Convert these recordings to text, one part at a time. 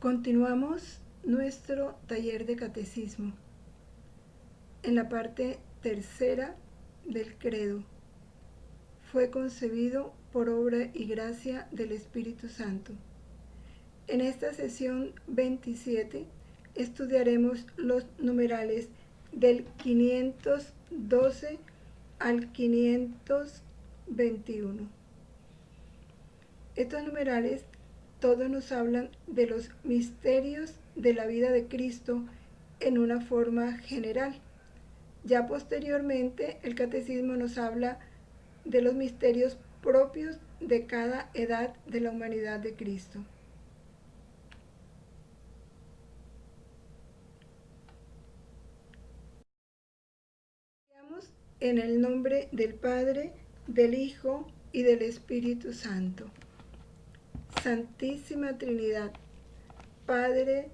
Continuamos nuestro taller de catecismo en la parte tercera del credo. Fue concebido por obra y gracia del Espíritu Santo. En esta sesión 27 estudiaremos los numerales del 512 al 521. Estos numerales todos nos hablan de los misterios de la vida de Cristo en una forma general. Ya posteriormente el catecismo nos habla de los misterios propios de cada edad de la humanidad de Cristo. En el nombre del Padre, del Hijo y del Espíritu Santo. Santísima Trinidad, Padre,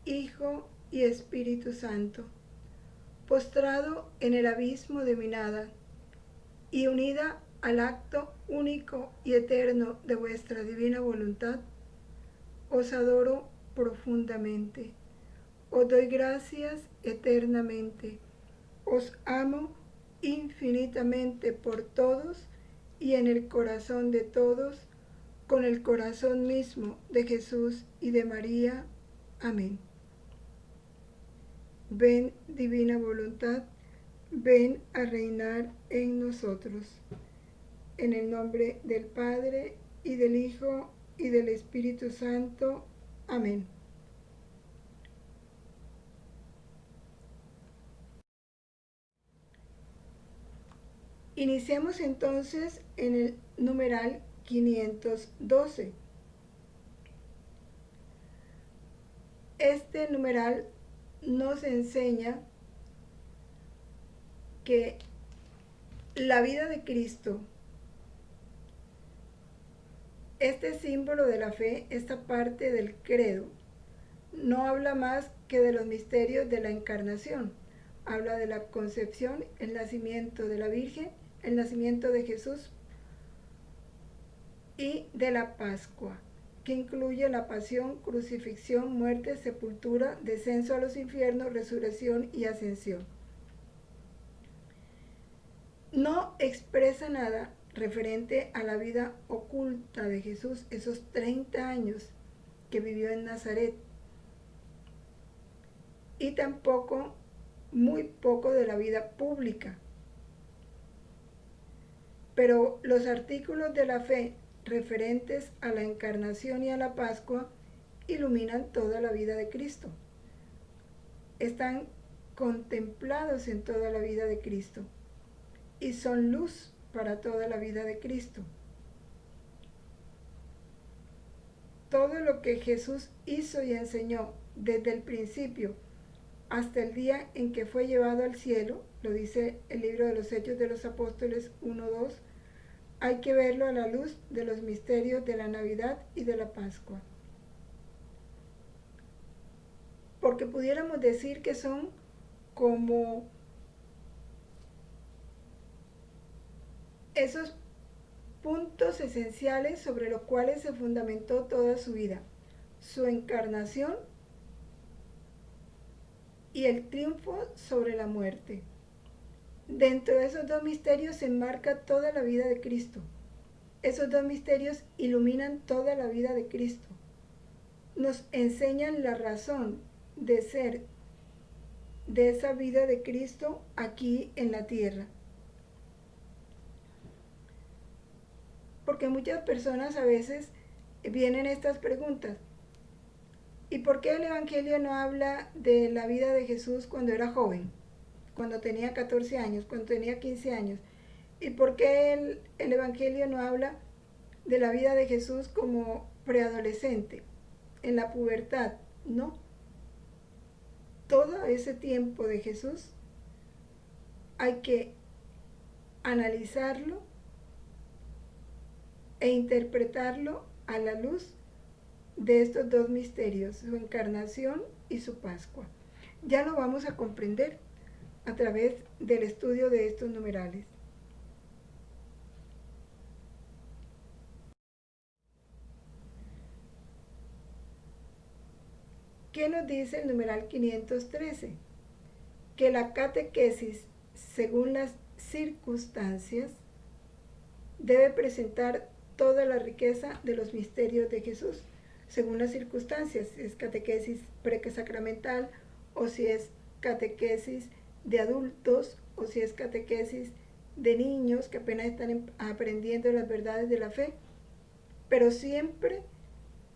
Hijo y Espíritu Santo, postrado en el abismo de mi nada y unida al acto único y eterno de vuestra divina voluntad, os adoro profundamente, os doy gracias eternamente, os amo infinitamente por todos y en el corazón de todos, con el corazón mismo de Jesús y de María. Amén. Ven, divina voluntad, ven a reinar en nosotros. En el nombre del Padre, y del Hijo, y del Espíritu Santo. Amén. Iniciamos entonces en el numeral 512. Este numeral nos enseña que la vida de Cristo, este símbolo de la fe, esta parte del credo, no habla más que de los misterios de la encarnación. Habla de la concepción, el nacimiento de la Virgen, el nacimiento de Jesús y de la Pascua, que incluye la pasión, crucifixión, muerte, sepultura, descenso a los infiernos, resurrección y ascensión. No expresa nada referente a la vida oculta de Jesús, esos 30 años que vivió en Nazaret, y tampoco muy poco de la vida pública. Pero los artículos de la fe referentes a la encarnación y a la Pascua iluminan toda la vida de Cristo. Están contemplados en toda la vida de Cristo y son luz para toda la vida de Cristo. Todo lo que Jesús hizo y enseñó desde el principio hasta el día en que fue llevado al cielo, lo dice el libro de los Hechos de los Apóstoles 1:2, hay que verlo a la luz de los misterios de la Navidad y de la Pascua. Porque pudiéramos decir que son como esos puntos esenciales sobre los cuales se fundamentó toda su vida, su encarnación y el triunfo sobre la muerte. Dentro de esos dos misterios se enmarca toda la vida de Cristo. Esos dos misterios iluminan toda la vida de Cristo. Nos enseñan la razón de ser de esa vida de Cristo aquí en la tierra. Porque muchas personas a veces vienen estas preguntas. ¿Y por qué el Evangelio no habla de la vida de Jesús cuando era joven? Cuando tenía 14 años, cuando tenía 15 años. ¿Y por qué el Evangelio no habla de la vida de Jesús como preadolescente, en la pubertad? No. Todo ese tiempo de Jesús hay que analizarlo e interpretarlo a la luz de estos dos misterios, su encarnación y su Pascua. Ya lo vamos a comprender a través del estudio de estos numerales. ¿Qué nos dice el numeral 513? Que la catequesis, según las circunstancias, debe presentar toda la riqueza de los misterios de Jesús, según las circunstancias, si es catequesis presacramental o si es catequesis de adultos o si es catequesis de niños que apenas están aprendiendo las verdades de la fe, pero siempre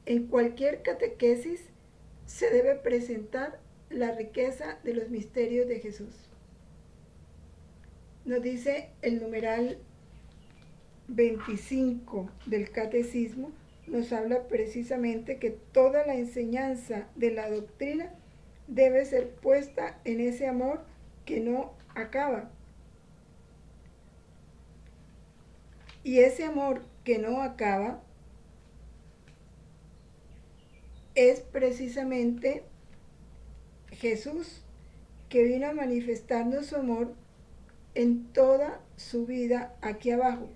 en cualquier catequesis se debe presentar la riqueza de los misterios de Jesús. Nos dice el numeral 25 del Catecismo, nos habla precisamente que toda la enseñanza de la doctrina debe ser puesta en ese amor que no acaba. Y ese amor que no acaba es precisamente Jesús, que vino a manifestarnos su amor en toda su vida aquí abajo.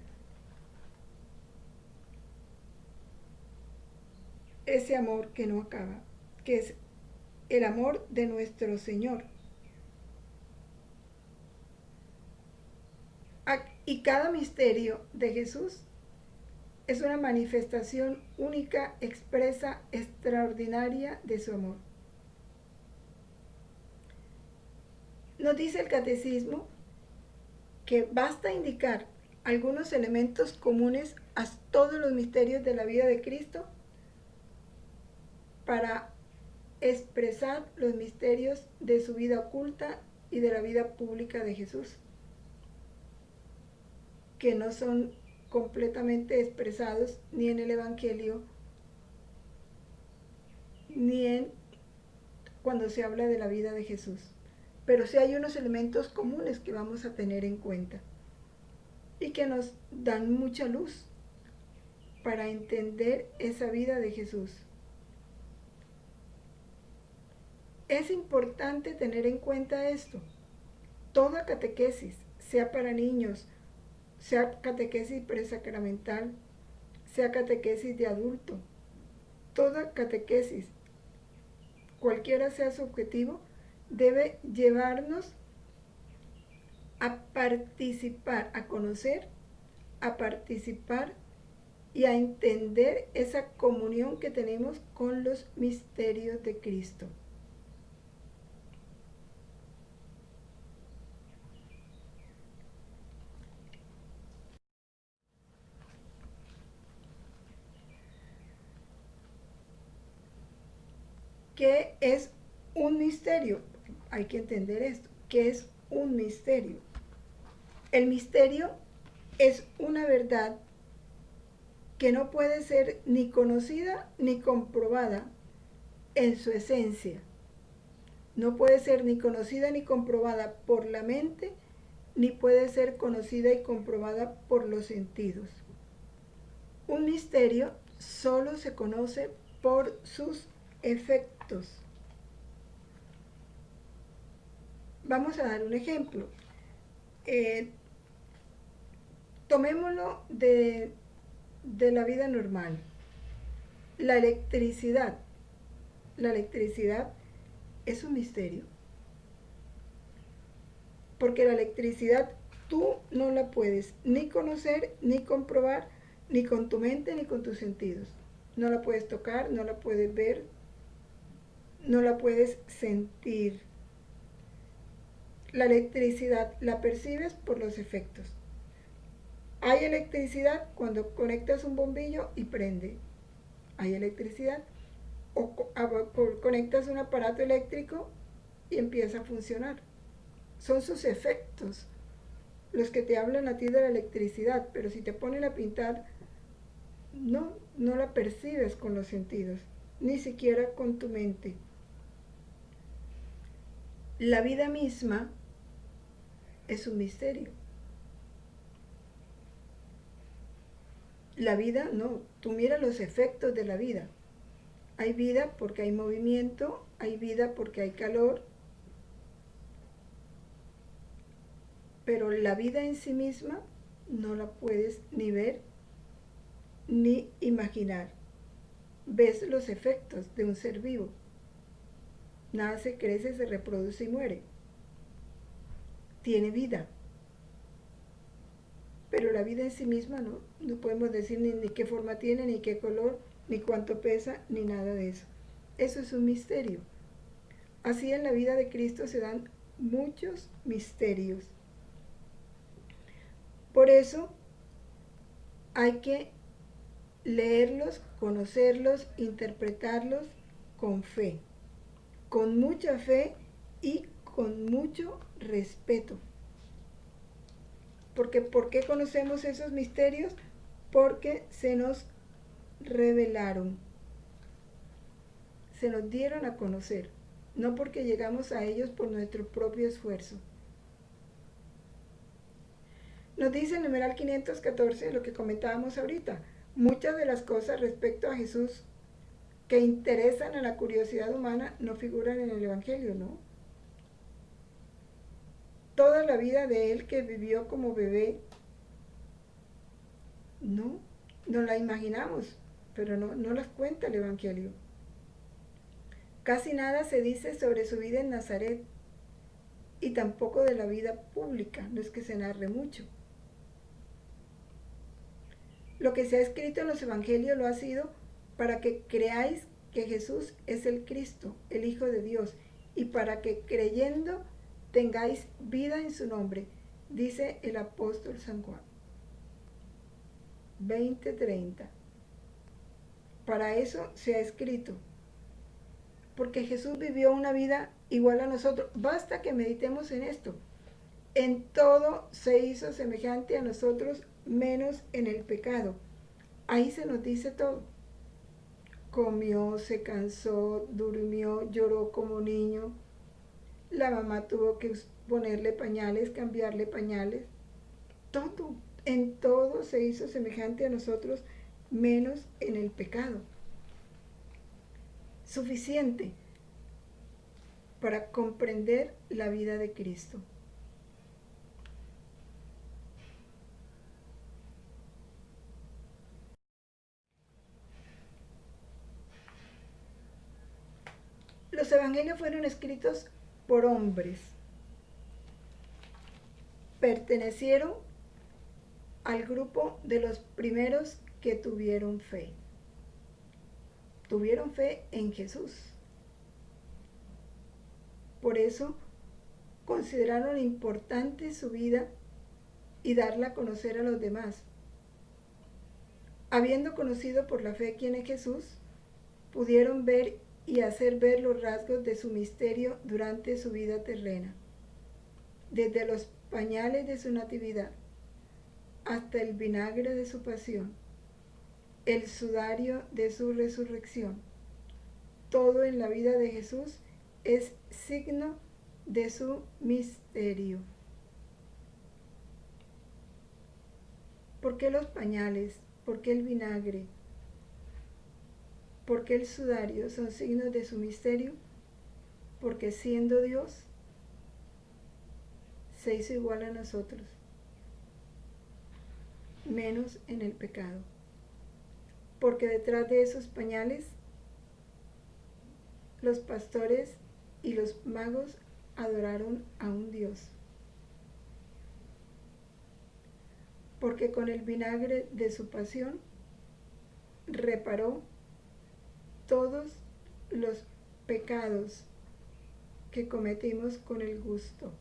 Ese amor que no acaba, que es el amor de nuestro Señor. Y cada misterio de Jesús es una manifestación única, expresa, extraordinaria de su amor. Nos dice el Catecismo que basta indicar algunos elementos comunes a todos los misterios de la vida de Cristo para expresar los misterios de su vida oculta y de la vida pública de Jesús, que no son completamente expresados ni en el Evangelio ni en cuando se habla de la vida de Jesús. Pero sí hay unos elementos comunes que vamos a tener en cuenta y que nos dan mucha luz para entender esa vida de Jesús. Es importante tener en cuenta esto. Toda catequesis, sea para niños, sea catequesis presacramental, sea catequesis de adulto, toda catequesis, cualquiera sea su objetivo, debe llevarnos a participar, a conocer, a participar y a entender esa comunión que tenemos con los misterios de Cristo. ¿Qué es un misterio? Hay que entender esto. ¿Qué es un misterio? El misterio es una verdad que no puede ser ni conocida ni comprobada en su esencia. No puede ser ni conocida ni comprobada por la mente, ni puede ser conocida y comprobada por los sentidos. Un misterio solo se conoce por sus efectos. Vamos a dar un ejemplo. Tomémoslo de la vida normal. La electricidad. La electricidad es un misterio. Porque la electricidad tú no la puedes ni conocer, ni comprobar, ni con tu mente, ni con tus sentidos. No la puedes tocar, no la puedes ver, no la puedes sentir. La electricidad la percibes por los efectos. Hay electricidad cuando conectas un bombillo y prende. Hay electricidad. O conectas un aparato eléctrico y empieza a funcionar. Son sus efectos los que te hablan a ti de la electricidad, pero si te ponen a pintar, no la percibes con los sentidos, ni siquiera con tu mente. La vida misma es un misterio. La vida no, tú mira los efectos de la vida. Hay vida porque hay movimiento, hay vida porque hay calor, pero la vida en sí misma no la puedes ni ver ni imaginar. Ves los efectos de un ser vivo, nace, crece, se reproduce y muere. Tiene vida. Pero la vida en sí misma no podemos decir ni qué forma tiene, ni qué color, ni cuánto pesa, ni nada de eso. Eso es un misterio. Así en la vida de Cristo se dan muchos misterios. Por eso hay que leerlos, conocerlos, interpretarlos con fe, con mucha fe y con mucho respeto. Porque ¿por qué conocemos esos misterios? Porque se nos revelaron, se nos dieron a conocer, no porque llegamos a ellos por nuestro propio esfuerzo. Nos dice el numeral 514 lo que comentábamos ahorita. Muchas de las cosas respecto a Jesús que interesan a la curiosidad humana no figuran en el Evangelio, ¿no? Toda la vida de él que vivió como bebé, no la imaginamos, pero no las cuenta el Evangelio. Casi nada se dice sobre su vida en Nazaret y tampoco de la vida pública, no es que se narre mucho. Lo que se ha escrito en los Evangelios lo ha sido para que creáis que Jesús es el Cristo, el Hijo de Dios, y para que creyendo tengáis vida en su nombre, dice el apóstol San Juan. 20:30. Para eso se ha escrito, porque Jesús vivió una vida igual a nosotros. Basta que meditemos en esto. En todo se hizo semejante a nosotros, menos en el pecado. Ahí se nos dice todo. Comió, se cansó, durmió, lloró como niño. La mamá tuvo que ponerle pañales, cambiarle pañales. Todo, en todo se hizo semejante a nosotros, menos en el pecado. Suficiente para comprender la vida de Cristo. Los evangelios fueron escritos por hombres. Pertenecieron al grupo de los primeros que tuvieron fe. Tuvieron fe en Jesús. Por eso consideraron importante su vida y darla a conocer a los demás. Habiendo conocido por la fe quién es Jesús, pudieron ver y hacer ver los rasgos de su misterio durante su vida terrena, desde los pañales de su natividad hasta el vinagre de su pasión, el sudario de su resurrección. Todo en la vida de Jesús es signo de su misterio. ¿Por qué los pañales? ¿Por qué el vinagre? ¿Por qué el sudario son signos de su misterio? Porque siendo Dios, se hizo igual a nosotros, menos en el pecado. Porque detrás de esos pañales, los pastores y los magos adoraron a un Dios. Porque con el vinagre de su pasión reparó todos los pecados que cometimos con el gusto.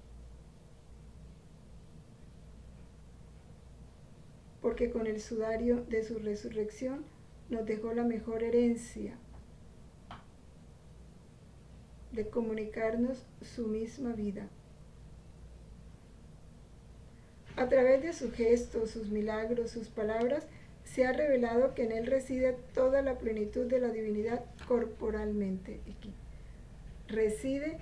Porque con el sudario de su resurrección nos dejó la mejor herencia de comunicarnos su misma vida. A través de sus gestos, sus milagros, sus palabras, se ha revelado que en él reside toda la plenitud de la divinidad corporalmente. Aquí. Reside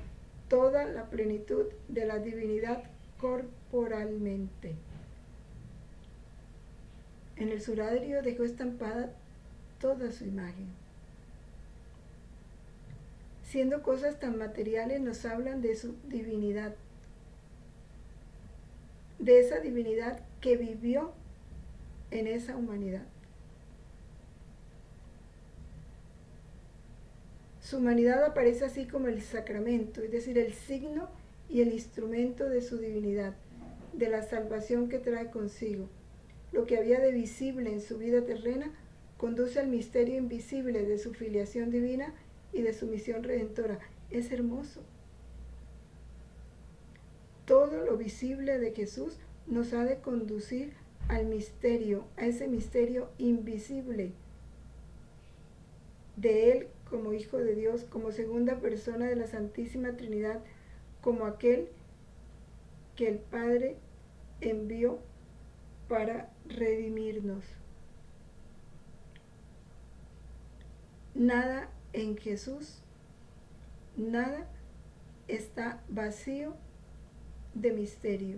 toda la plenitud de la divinidad corporalmente. En el sudario dejó estampada toda su imagen. Siendo cosas tan materiales, nos hablan de su divinidad, de esa divinidad que vivió en esa humanidad. Su humanidad aparece así como el sacramento, es decir, el signo y el instrumento de su divinidad, de la salvación que trae consigo. Lo que había de visible en su vida terrena conduce al misterio invisible de su filiación divina y de su misión redentora. Es hermoso. Todo lo visible de Jesús nos ha de conducir al misterio, a ese misterio invisible de Él como Hijo de Dios, como segunda persona de la Santísima Trinidad, como aquel que el Padre envió para redimirnos. Nada en Jesús, nada está vacío de misterio,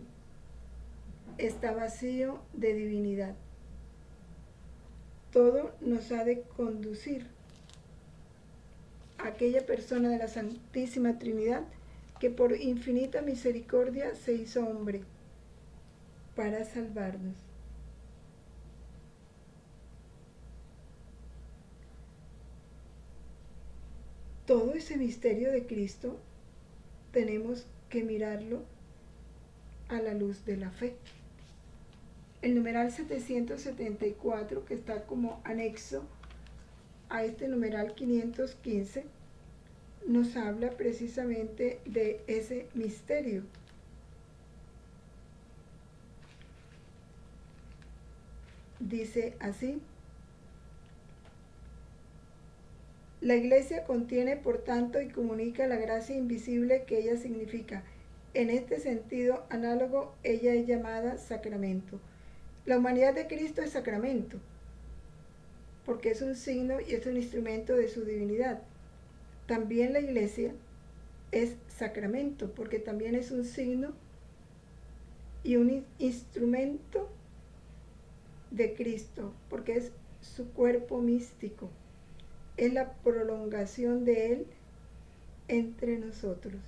está vacío de divinidad. Todo nos ha de conducir a aquella persona de la Santísima Trinidad que por infinita misericordia se hizo hombre para salvarnos. Todo ese misterio de Cristo tenemos que mirarlo a la luz de la fe. El numeral 774, que está como anexo a este numeral 515, nos habla precisamente de ese misterio. Dice así: la Iglesia contiene, por tanto, y comunica la gracia invisible que ella significa. En este sentido análogo, ella es llamada sacramento. La humanidad de Cristo es sacramento, porque es un signo y es un instrumento de su divinidad. También la Iglesia es sacramento, porque también es un signo y un instrumento de Cristo, porque es su cuerpo místico. Es la prolongación de Él entre nosotros.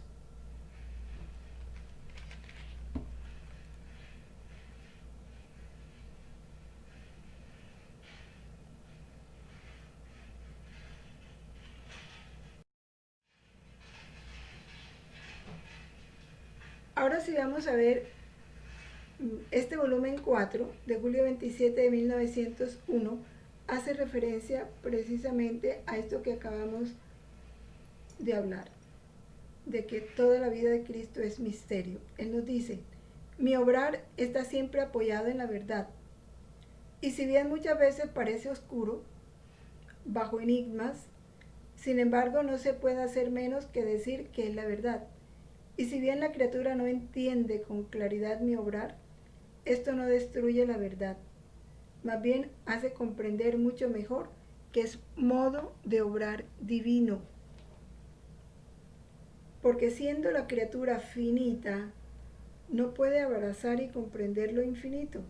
Ahora sí vamos a ver este volumen 4 de julio 27 de 1901. Hace referencia precisamente a esto que acabamos de hablar, de que toda la vida de Cristo es misterio. Él nos dice: mi obrar está siempre apoyado en la verdad, y si bien muchas veces parece oscuro, bajo enigmas, sin embargo no se puede hacer menos que decir que es la verdad. Y si bien la criatura no entiende con claridad mi obrar, esto no destruye la verdad, más bien hace comprender mucho mejor que es modo de obrar divino. Porque siendo la criatura finita, no puede abrazar y comprender lo infinito.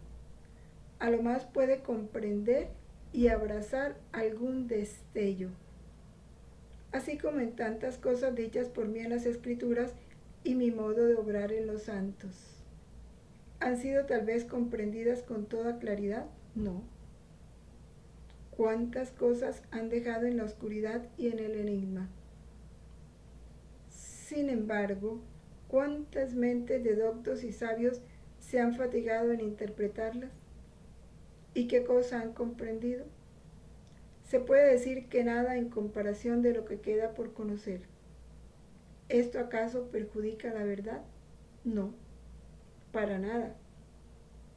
A lo más puede comprender y abrazar algún destello. Así como en tantas cosas dichas por mí en las Escrituras y mi modo de obrar en los santos. ¿Han sido tal vez comprendidas con toda claridad? No. ¿Cuántas cosas han dejado en la oscuridad y en el enigma? Sin embargo, ¿cuántas mentes de doctos y sabios se han fatigado en interpretarlas? ¿Y qué cosa han comprendido? Se puede decir que nada en comparación de lo que queda por conocer. ¿Esto acaso perjudica la verdad? No, para nada.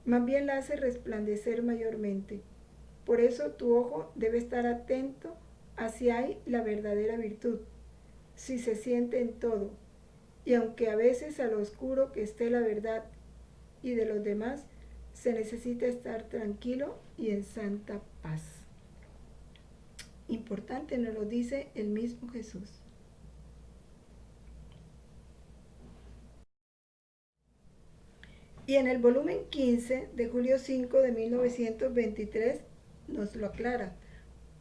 Más bien la hace resplandecer mayormente. Por eso tu ojo debe estar atento a si hay la verdadera virtud, si se siente en todo, y aunque a veces a lo oscuro que esté la verdad y de los demás, se necesita estar tranquilo y en santa paz. Importante, nos lo dice el mismo Jesús. Y en el volumen 15 de julio 5 de 1923 nos lo aclara.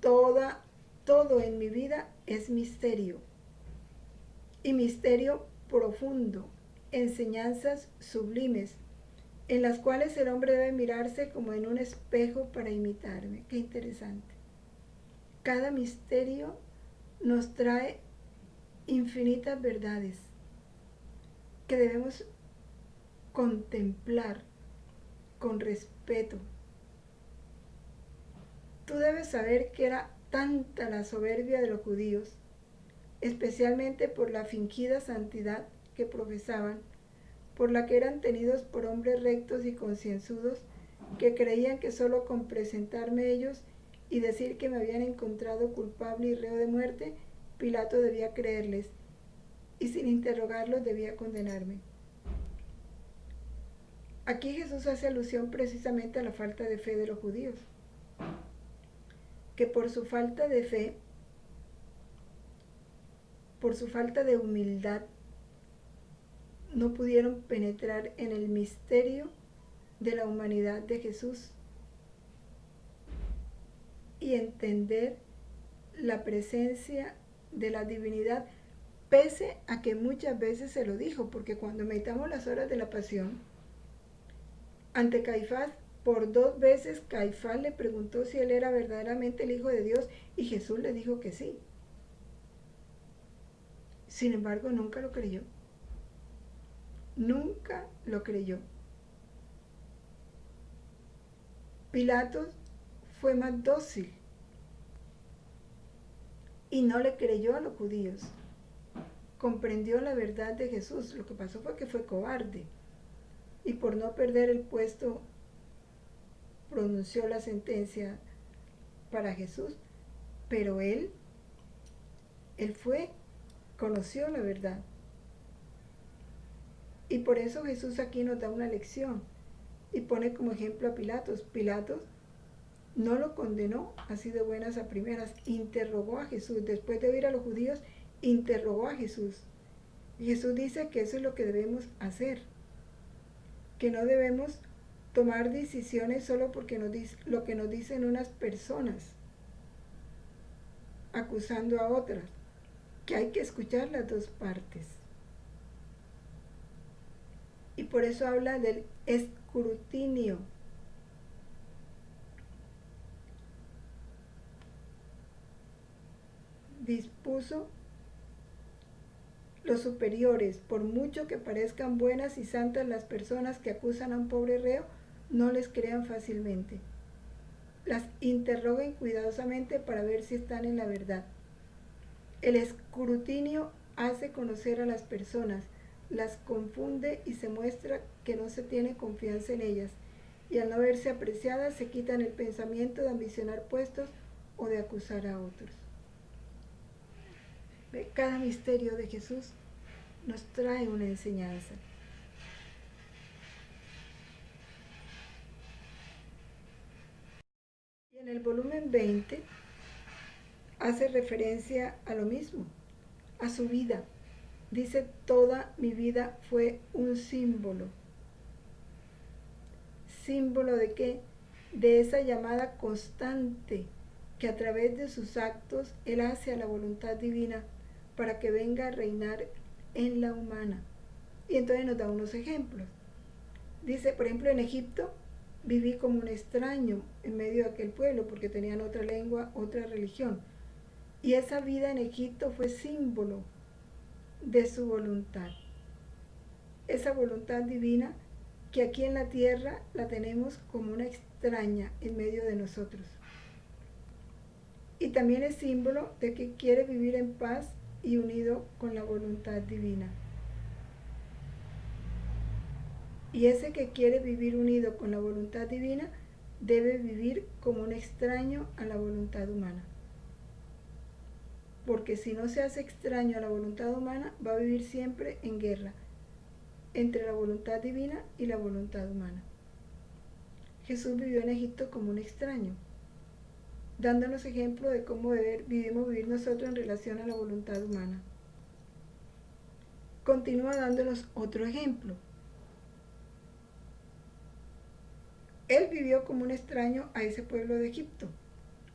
Todo en mi vida es misterio, y misterio profundo, enseñanzas sublimes, en las cuales el hombre debe mirarse como en un espejo para imitarme. Qué interesante. Cada misterio nos trae infinitas verdades que debemos contemplar con respeto. Tú debes saber que era tanta la soberbia de los judíos, especialmente por la fingida santidad que profesaban, por la que eran tenidos por hombres rectos y concienzudos, que creían que solo con presentarme ellos y decir que me habían encontrado culpable y reo de muerte, Pilato debía creerles, y sin interrogarlos debía condenarme. Aquí Jesús hace alusión precisamente a la falta de fe de los judíos, que por su falta de fe, por su falta de humildad, no pudieron penetrar en el misterio de la humanidad de Jesús y entender la presencia de la divinidad, pese a que muchas veces se lo dijo, porque cuando meditamos las horas de la pasión, ante Caifás, por 2 veces Caifás le preguntó si él era verdaderamente el Hijo de Dios y Jesús le dijo que sí. Sin embargo, nunca lo creyó. Nunca lo creyó. Pilatos fue más dócil y no le creyó a los judíos. Comprendió la verdad de Jesús. Lo que pasó fue que fue cobarde y por no perder el puesto pronunció la sentencia para Jesús, pero él conoció la verdad. Y por eso Jesús aquí nos da una lección y pone como ejemplo a Pilatos. Pilatos no lo condenó así de buenas a primeras, interrogó a Jesús. Después de oír a los judíos, interrogó a Jesús. Y Jesús dice que eso es lo que debemos hacer, que no debemos tomar decisiones solo porque lo que nos dicen unas personas, acusando a otras, que hay que escuchar las dos partes. Y por eso habla del escrutinio. Dispuso los superiores, por mucho que parezcan buenas y santas las personas que acusan a un pobre reo, no les crean fácilmente. Las interroguen cuidadosamente para ver si están en la verdad. El escrutinio hace conocer a las personas, las confunde y se muestra que no se tiene confianza en ellas, y al no verse apreciadas se quitan el pensamiento de ambicionar puestos o de acusar a otros. Cada misterio de Jesús nos trae una enseñanza. Y en el volumen 20 hace referencia a lo mismo, a su vida. Dice, toda mi vida fue un símbolo. ¿Símbolo de qué? De esa llamada constante que a través de sus actos él hace a la voluntad divina para que venga a reinar en la humana. Y entonces nos da unos ejemplos. Dice, por ejemplo, en Egipto viví como un extraño en medio de aquel pueblo porque tenían otra lengua, otra religión. Y esa vida en Egipto fue símbolo de su voluntad. Esa voluntad divina que aquí en la tierra la tenemos como una extraña en medio de nosotros. Y también es símbolo de que quiere vivir en paz y unido con la voluntad divina. Y ese que quiere vivir unido con la voluntad divina debe vivir como un extraño a la voluntad humana. Porque si no se hace extraño a la voluntad humana, va a vivir siempre en guerra entre la voluntad divina y la voluntad humana. Jesús vivió en Egipto como un extraño, dándonos ejemplo de cómo debemos vivir nosotros en relación a la voluntad humana. Continúa dándonos otro ejemplo. Él vivió como un extraño a ese pueblo de Egipto,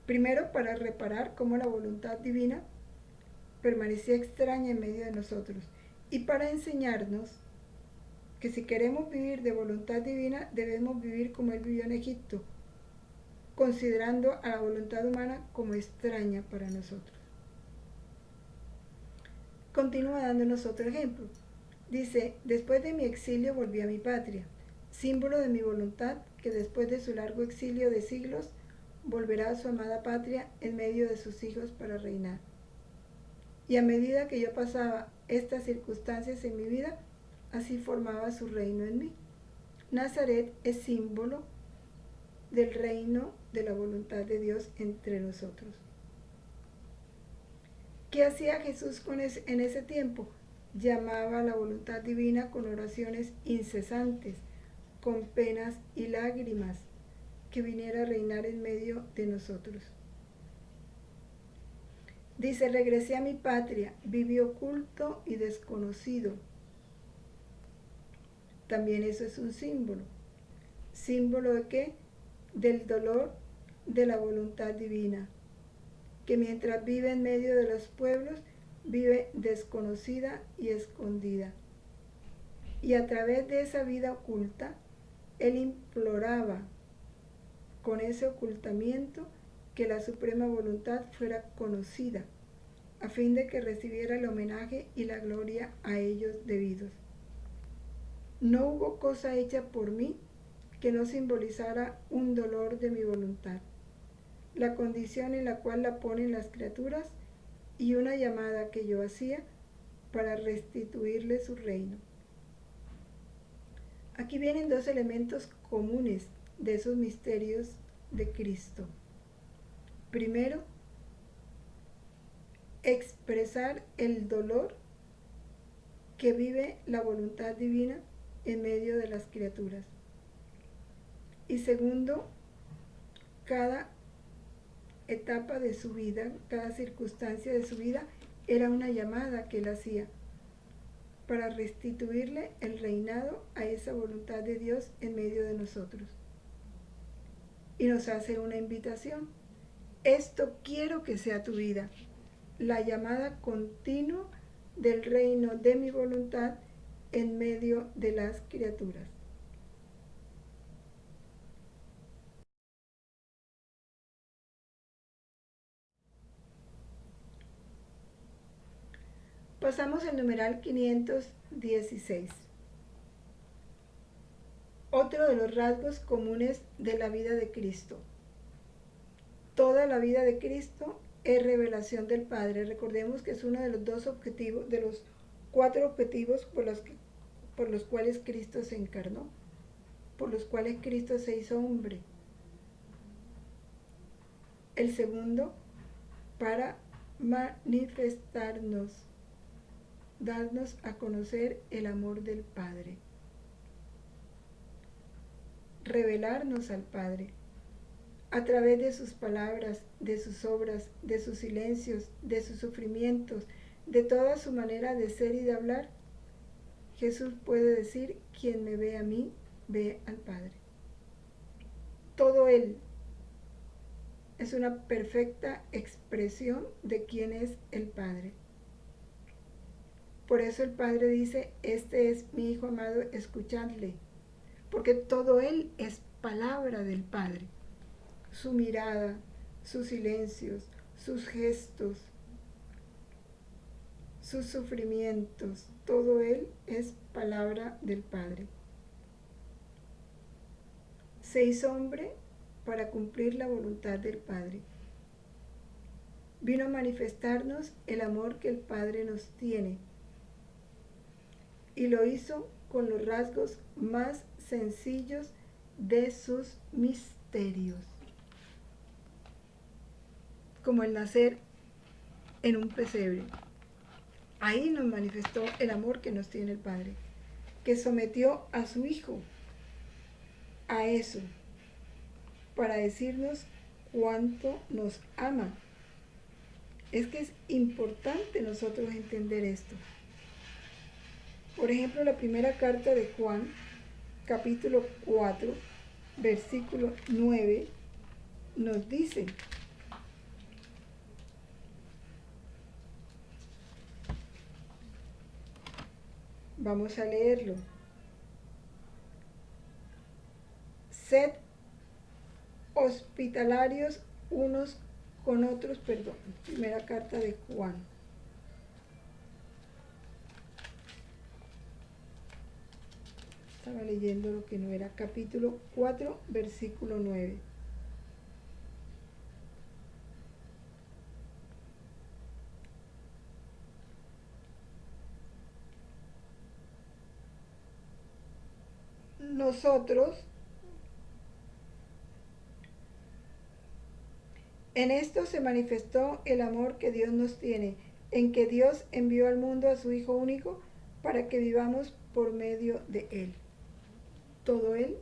primero para reparar cómo la voluntad divina permanecía extraña en medio de nosotros y para enseñarnos que si queremos vivir de voluntad divina debemos vivir como él vivió en Egipto, considerando a la voluntad humana como extraña para nosotros. continúa dándonos otro ejemplo. Dice, después de mi exilio volví a mi patria, símbolo de mi voluntad que después de su largo exilio de siglos volverá a su amada patria en medio de sus hijos para reinar. Y a medida que yo pasaba estas circunstancias en mi vida, así formaba su reino en mí. Nazaret es símbolo del reino de la voluntad de Dios entre nosotros. ¿Qué hacía Jesús en ese tiempo? Llamaba a la voluntad divina con oraciones incesantes, con penas y lágrimas, que viniera a reinar en medio de nosotros. Dice, regresé a mi patria, viví oculto y desconocido. También eso es un símbolo. ¿Símbolo de qué? Del dolor de la voluntad divina, que mientras vive en medio de los pueblos, vive desconocida y escondida. Y a través de esa vida oculta, él imploraba con ese ocultamiento que la suprema voluntad fuera conocida, a fin de que recibiera el homenaje y la gloria a ellos debidos. No hubo cosa hecha por mí que no simbolizara un dolor de mi voluntad, la condición en la cual la ponen las criaturas y una llamada que yo hacía para restituirle su reino. Aquí vienen dos elementos comunes de esos misterios de Cristo. Primero, expresar el dolor que vive la voluntad divina en medio de las criaturas. Y segundo, cada etapa de su vida, cada circunstancia de su vida era una llamada que él hacía para restituirle el reinado a esa voluntad de Dios en medio de nosotros. Y nos hace una invitación. Esto quiero que sea tu vida, la llamada continua del reino de mi voluntad en medio de las criaturas. Pasamos al numeral 516. Otro de los rasgos comunes de la vida de Cristo. Toda la vida de Cristo es revelación del Padre. Recordemos que es uno de los dos objetivos, de los 4 objetivos por los cuales Cristo se encarnó, por los cuales Cristo se hizo hombre. El segundo, para manifestarnos, darnos a conocer el amor del Padre, revelarnos al Padre a través de sus palabras, de sus obras, de sus silencios, de sus sufrimientos, de toda su manera de ser y de hablar. Jesús puede decir, quien me ve a mí, ve al Padre. Todo él es una perfecta expresión de quién es el Padre. Por eso el Padre dice, este es mi Hijo amado, escuchadle, porque todo él es palabra del Padre. Su mirada, sus silencios, sus gestos, sus sufrimientos, todo él es palabra del Padre. Se hizo hombre para cumplir la voluntad del Padre. Vino a manifestarnos el amor que el Padre nos tiene, y lo hizo con los rasgos más sencillos de sus misterios, como el nacer en un pesebre. Ahí nos manifestó el amor que nos tiene el Padre, que sometió a su Hijo a eso, para decirnos cuánto nos ama. Es que es importante nosotros entender esto. Por ejemplo, la primera carta de Juan, capítulo 4, versículo 9, nos dice: vamos a leerlo. Sed hospitalarios unos con otros, primera carta de Juan. estaba leyendo lo que no era. Capítulo 4, versículo 9. Nosotros, en esto se manifestó el amor que Dios nos tiene, en que Dios envió al mundo a su Hijo único para que vivamos por medio de Él. Todo Él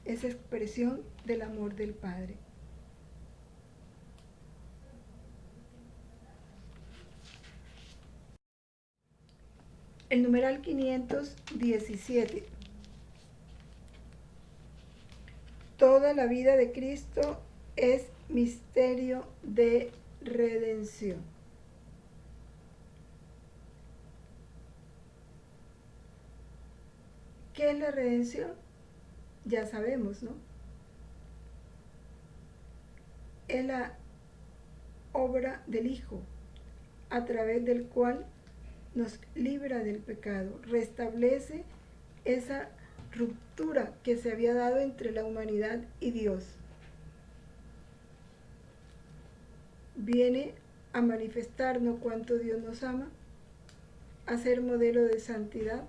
es expresión del amor del Padre. El numeral 517. Toda la vida de Cristo es misterio de redención. ¿Qué es la redención? Ya sabemos, ¿no? Es la obra del Hijo, a través del cual nos libra del pecado, restablece esa ruptura que se había dado entre la humanidad y Dios. Viene a manifestarnos cuánto Dios nos ama, a ser modelo de santidad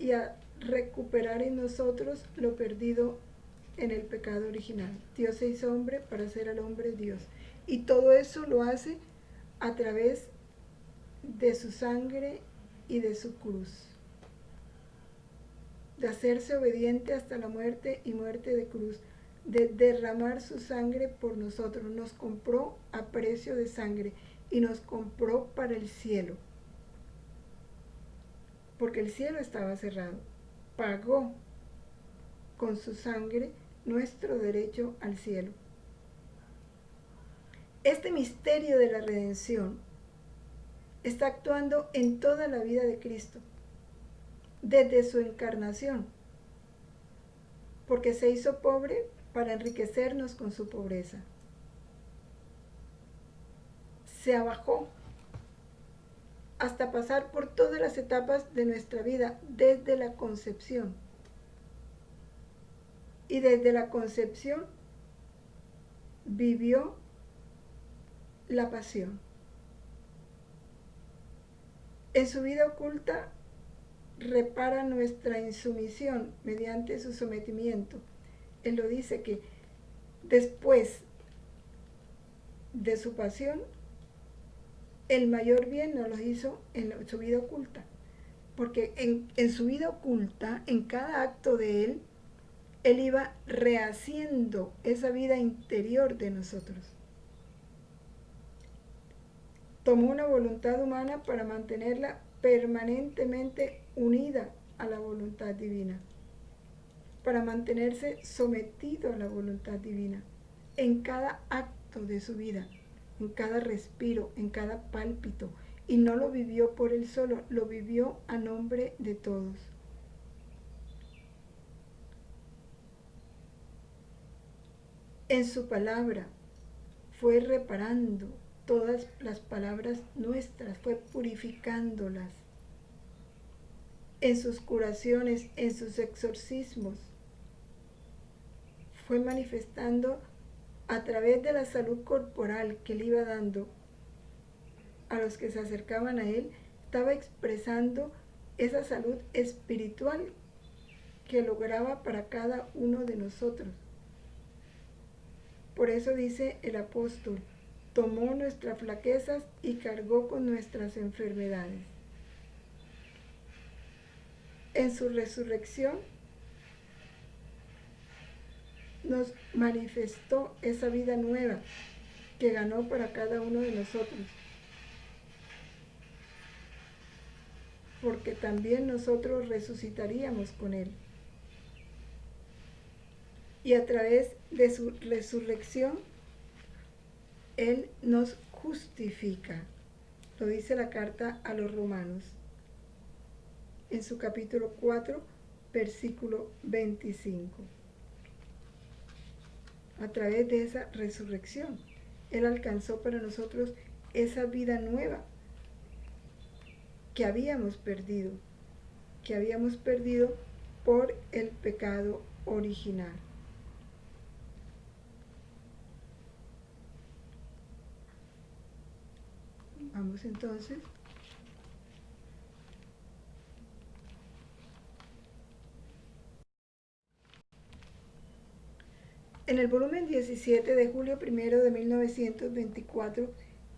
y a recuperar en nosotros lo perdido en el pecado original. Dios se hizo hombre para hacer al hombre Dios. Y todo eso lo hace a través de su sangre y de su cruz. De hacerse obediente hasta la muerte y muerte de cruz. De derramar su sangre por nosotros. Nos compró a precio de sangre y nos compró para el cielo. Porque el cielo estaba cerrado. Pagó con su sangre nuestro derecho al cielo. Este misterio de la redención está actuando en toda la vida de Cristo, desde su encarnación, porque se hizo pobre para enriquecernos con su pobreza. Se abajó hasta pasar por todas las etapas de nuestra vida, desde la concepción. Y desde la concepción vivió la pasión. En su vida oculta repara nuestra insumisión mediante su sometimiento. Él lo dice que después de su pasión, el mayor bien nos lo hizo en su vida oculta. Porque en su vida oculta, en cada acto de Él iba rehaciendo esa vida interior de nosotros. Tomó una voluntad humana para mantenerla permanentemente unida a la voluntad divina, para mantenerse sometido a la voluntad divina en cada acto de su vida, en cada respiro, en cada pálpito. Y no lo vivió por él solo, lo vivió a nombre de todos. En su palabra fue reparando todas las palabras nuestras, fue purificándolas. En sus curaciones, en sus exorcismos, fue manifestando a través de la salud corporal que le iba dando a los que se acercaban a él, estaba expresando esa salud espiritual que lograba para cada uno de nosotros. Por eso dice el apóstol, tomó nuestras flaquezas y cargó con nuestras enfermedades. En su resurrección nos manifestó esa vida nueva que ganó para cada uno de nosotros. Porque también nosotros resucitaríamos con Él. Y a través de su resurrección, Él nos justifica. Lo dice la carta a los Romanos, en su capítulo 4, versículo 25. A través de esa resurrección, Él alcanzó para nosotros esa vida nueva que habíamos perdido, que habíamos perdido por el pecado original. Vamos entonces. En el volumen 17 de julio 1 de 1924,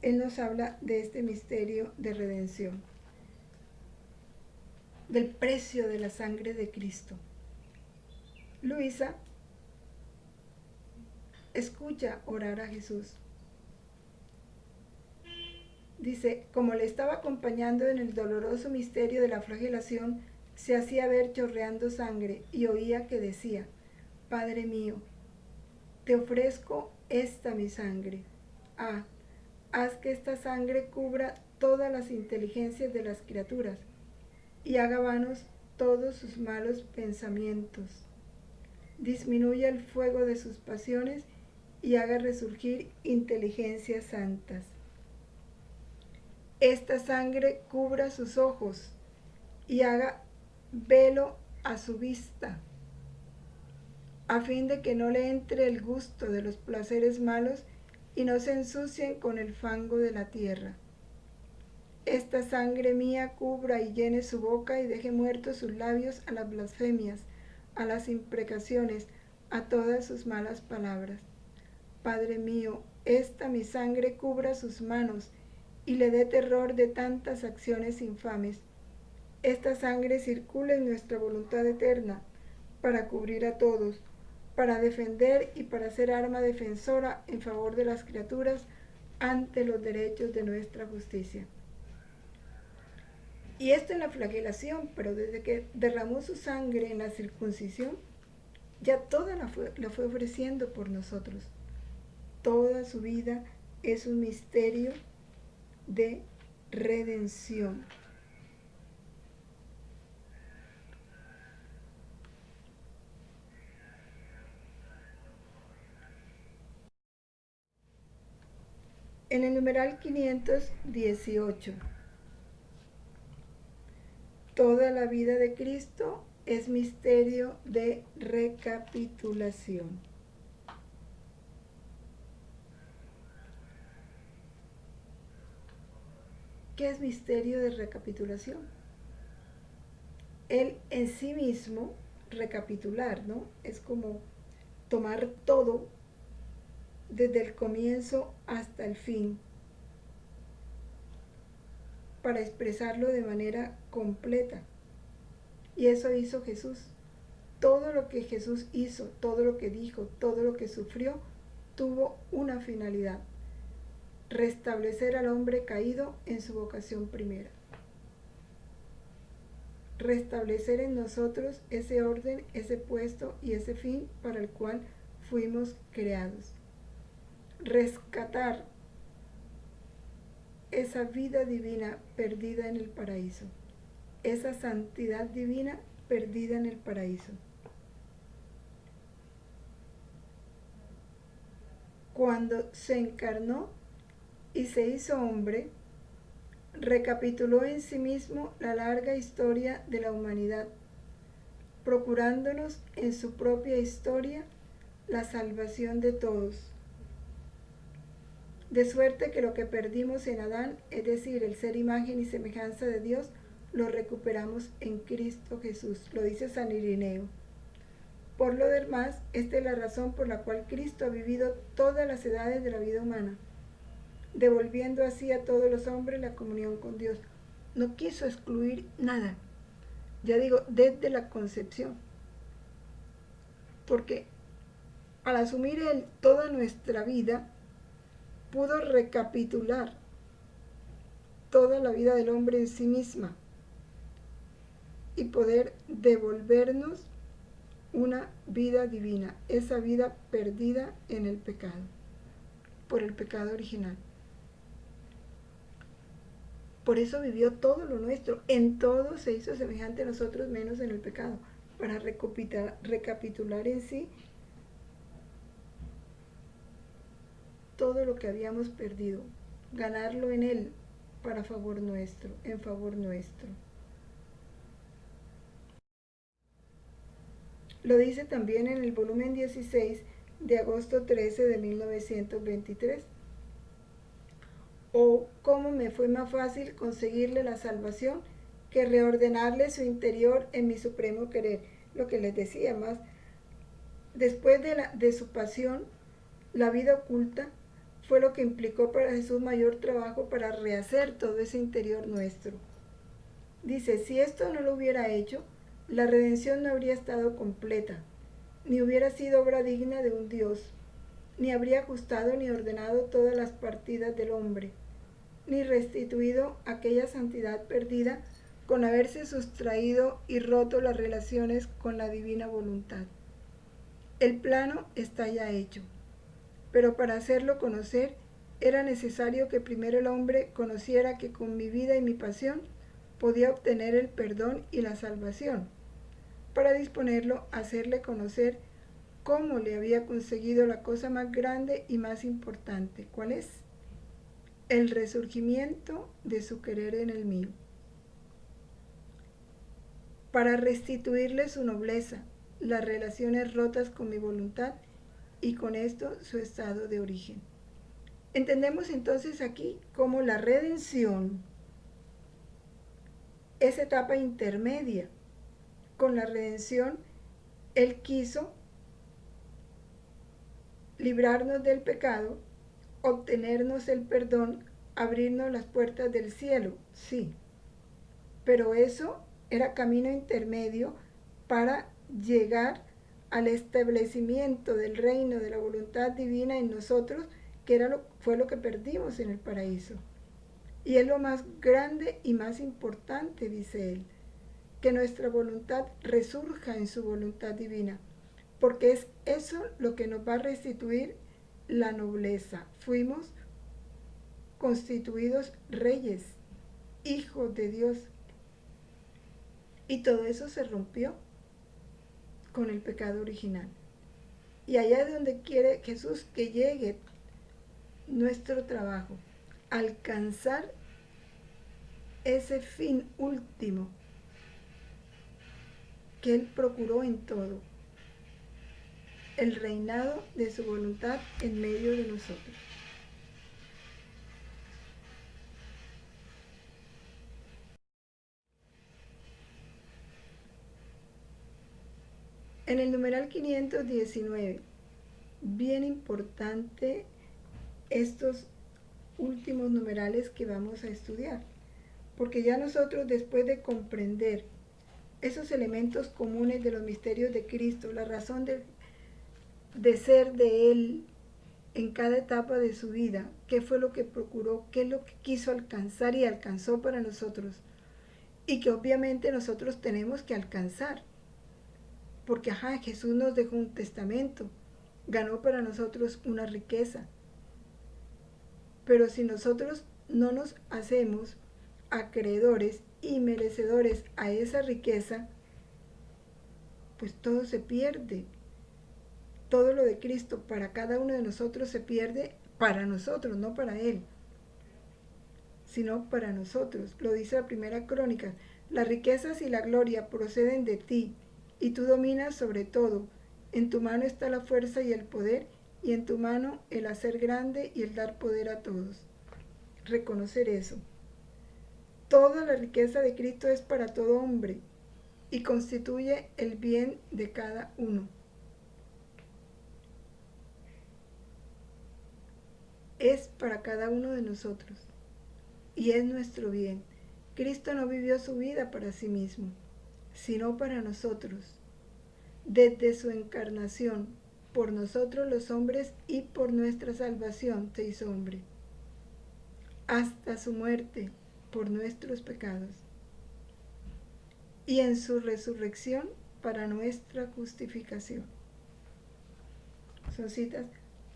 él nos habla de este misterio de redención, del precio de la sangre de Cristo. Luisa escucha orar a Jesús. Dice, como le estaba acompañando en el doloroso misterio de la flagelación, se hacía ver chorreando sangre y oía que decía, Padre mío, te ofrezco esta mi sangre. Ah, haz que esta sangre cubra todas las inteligencias de las criaturas y haga vanos todos sus malos pensamientos. Disminuya el fuego de sus pasiones y haga resurgir inteligencias santas. Esta sangre cubra sus ojos y haga velo a su vista, a fin de que no le entre el gusto de los placeres malos y no se ensucien con el fango de la tierra. Esta sangre mía cubra y llene su boca y deje muertos sus labios a las blasfemias, a las imprecaciones, a todas sus malas palabras. Padre mío, esta mi sangre cubra sus manos y le dé terror de tantas acciones infames. Esta sangre circula en nuestra voluntad eterna para cubrir a todos, para defender y para ser arma defensora en favor de las criaturas ante los derechos de nuestra justicia. Y esto en la flagelación, pero desde que derramó su sangre en la circuncisión, ya toda la fue ofreciendo por nosotros. Toda su vida es un misterio de redención. En el numeral 518, toda la vida de Cristo es misterio de recapitulación. ¿Qué es misterio de recapitulación? Él en sí mismo, recapitular, ¿no? Es como tomar todo desde el comienzo hasta el fin para expresarlo de manera completa. Y eso hizo Jesús. Todo lo que Jesús hizo, todo lo que dijo, todo lo que sufrió, tuvo una finalidad: restablecer al hombre caído en su vocación primera. Restablecer en nosotros ese orden, ese puesto y ese fin para el cual fuimos creados. Rescatar esa vida divina perdida en el paraíso, esa santidad divina perdida en el paraíso. Cuando se encarnó y se hizo hombre, recapituló en sí mismo la larga historia de la humanidad, procurándonos en su propia historia la salvación de todos. De suerte que lo que perdimos en Adán, es decir, el ser imagen y semejanza de Dios, lo recuperamos en Cristo Jesús, lo dice San Irineo. Por lo demás, esta es la razón por la cual Cristo ha vivido todas las edades de la vida humana, devolviendo así a todos los hombres la comunión con Dios. No quiso excluir nada, ya digo, desde la concepción, porque al asumir Él toda nuestra vida, pudo recapitular toda la vida del hombre en sí misma y poder devolvernos una vida divina, esa vida perdida en el pecado, por el pecado original. Por eso vivió todo lo nuestro, en todo se hizo semejante a nosotros menos en el pecado, para recapitular en sí todo lo que habíamos perdido, ganarlo en Él para favor nuestro, en favor nuestro. Lo dice también en el volumen 16 de agosto 13 de 1923. O cómo me fue más fácil conseguirle la salvación que reordenarle su interior en mi supremo querer. Lo que les decía más, después de su pasión, la vida oculta fue lo que implicó para Jesús mayor trabajo para rehacer todo ese interior nuestro. Dice, si esto no lo hubiera hecho, la redención no habría estado completa, ni hubiera sido obra digna de un Dios, ni habría ajustado ni ordenado todas las partidas del hombre, ni restituido aquella santidad perdida con haberse sustraído y roto las relaciones con la divina voluntad. El plano está ya hecho, pero para hacerlo conocer era necesario que primero el hombre conociera que con mi vida y mi pasión podía obtener el perdón y la salvación, para disponerlo a hacerle conocer cómo le había conseguido la cosa más grande y más importante. ¿Cuál es? El resurgimiento de su querer en el mío, para restituirle su nobleza, las relaciones rotas con mi voluntad y con esto su estado de origen. Entendemos entonces aquí cómo la redención es etapa intermedia. Con la redención, Él quiso librarnos del pecado, obtenernos el perdón, abrirnos las puertas del cielo, sí. Pero eso era camino intermedio para llegar al establecimiento del reino de la voluntad divina en nosotros, que fue lo que perdimos en el paraíso. Y es lo más grande y más importante, dice él, que nuestra voluntad resurja en su voluntad divina, porque es eso lo que nos va a restituir la nobleza. Fuimos constituidos reyes, hijos de Dios, y todo eso se rompió con el pecado original. Y allá es donde quiere Jesús que llegue nuestro trabajo, alcanzar ese fin último que Él procuró en todo, el reinado de su voluntad en medio de nosotros. En el numeral 519, bien importante estos últimos numerales que vamos a estudiar, porque ya nosotros, después de comprender esos elementos comunes de los misterios de Cristo, la razón de ser de Él en cada etapa de su vida, qué fue lo que procuró, qué es lo que quiso alcanzar y alcanzó para nosotros, y que obviamente nosotros tenemos que alcanzar, porque Jesús nos dejó un testamento, ganó para nosotros una riqueza, pero si nosotros no nos hacemos acreedores y merecedores a esa riqueza, pues todo se pierde. Todo lo de Cristo para cada uno de nosotros se pierde para nosotros, no para Él, sino para nosotros. Lo dice la primera crónica, las riquezas y la gloria proceden de ti, y tú dominas sobre todo. En tu mano está la fuerza y el poder, y en tu mano el hacer grande y el dar poder a todos. Reconocer eso. Toda la riqueza de Cristo es para todo hombre y constituye el bien de cada uno. Es para cada uno de nosotros y es nuestro bien. Cristo no vivió su vida para sí mismo, sino para nosotros. Desde su encarnación, por nosotros los hombres y por nuestra salvación se hizo hombre, hasta su muerte por nuestros pecados, y en su resurrección para nuestra justificación. Son citas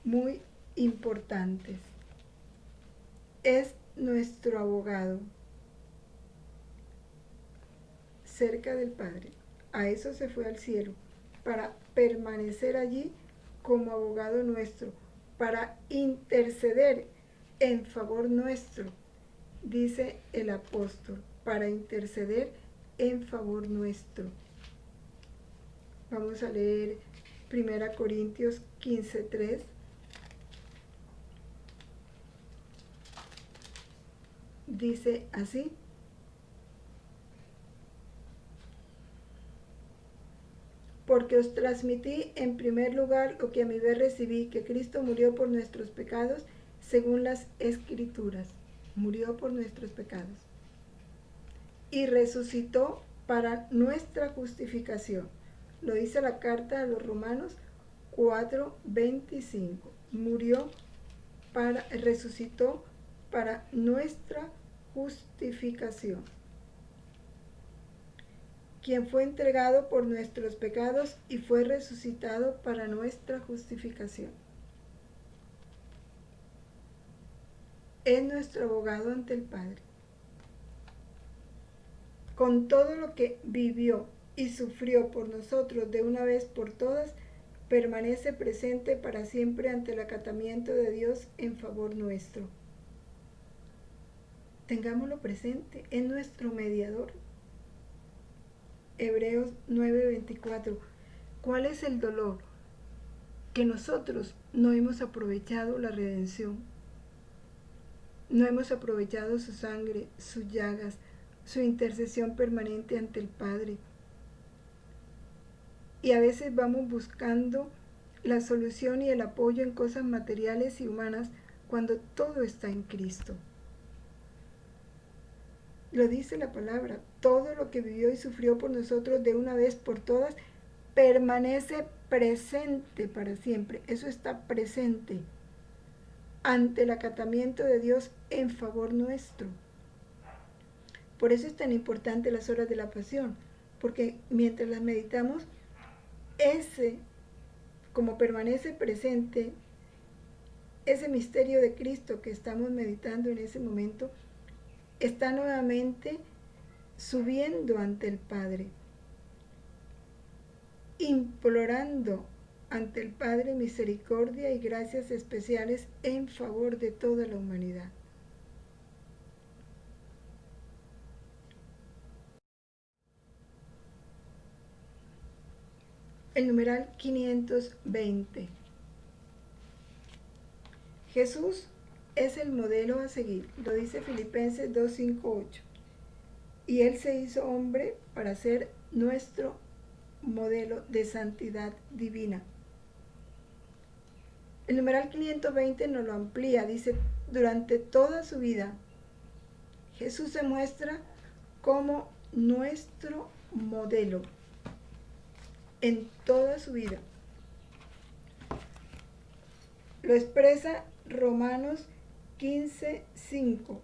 muy importantes. Es nuestro abogado cerca del Padre. A eso se fue al cielo, para permanecer allí como abogado nuestro, para interceder en favor nuestro, dice el apóstol, para interceder en favor nuestro. Vamos a leer 1 Corintios 15:3. Dice así: porque os transmití en primer lugar lo que a mi vez recibí, que Cristo murió por nuestros pecados, según las Escrituras. Murió por nuestros pecados. Y resucitó para nuestra justificación. Lo dice la carta a los Romanos 4:25. Resucitó para nuestra justificación, quien fue entregado por nuestros pecados y fue resucitado para nuestra justificación. Es nuestro abogado ante el Padre. Con todo lo que vivió y sufrió por nosotros de una vez por todas, permanece presente para siempre ante el acatamiento de Dios en favor nuestro. Tengámoslo presente, es nuestro mediador. Hebreos 9:24. ¿Cuál es el dolor? Que nosotros no hemos aprovechado la redención. No hemos aprovechado su sangre, sus llagas, su intercesión permanente ante el Padre. Y a veces vamos buscando la solución y el apoyo en cosas materiales y humanas cuando todo está en Cristo. Lo dice la palabra, todo lo que vivió y sufrió por nosotros de una vez por todas permanece presente para siempre. Eso está presente ante el acatamiento de Dios en favor nuestro. Por eso es tan importante las horas de la pasión, porque mientras las meditamos, como permanece presente, ese misterio de Cristo que estamos meditando en ese momento, está nuevamente subiendo ante el Padre, implorando ante el Padre misericordia y gracias especiales en favor de toda la humanidad. El numeral 520. Jesús es el modelo a seguir, lo dice Filipenses 2:5-8. Y Él se hizo hombre para ser nuestro modelo de santidad divina. El numeral 520 nos lo amplía, dice: durante toda su vida, Jesús se muestra como nuestro modelo en toda su vida. Lo expresa Romanos 15:5.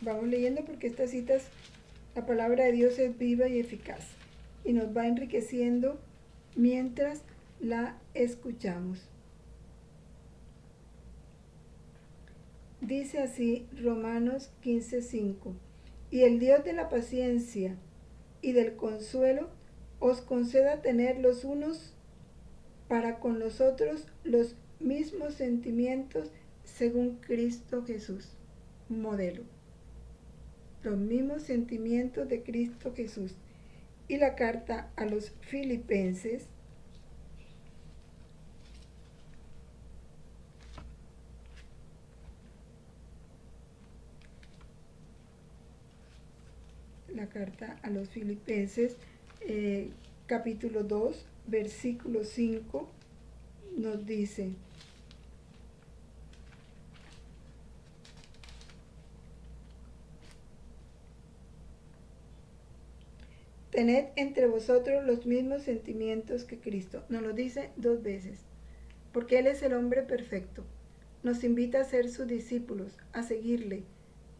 Vamos leyendo porque estas citas, la palabra de Dios es viva y eficaz y nos va enriqueciendo mientras la escuchamos. Dice así Romanos 15:5: y el Dios de la paciencia y del consuelo os conceda tener los unos para con los otros los mismos sentimientos según Cristo Jesús. Modelo. Los mismos sentimientos de Cristo Jesús. Y la carta a los Filipenses, capítulo 2, versículo 5, nos dice: tened entre vosotros los mismos sentimientos que Cristo. Nos lo dice 2 veces, porque Él es el hombre perfecto. Nos invita a ser sus discípulos, a seguirle.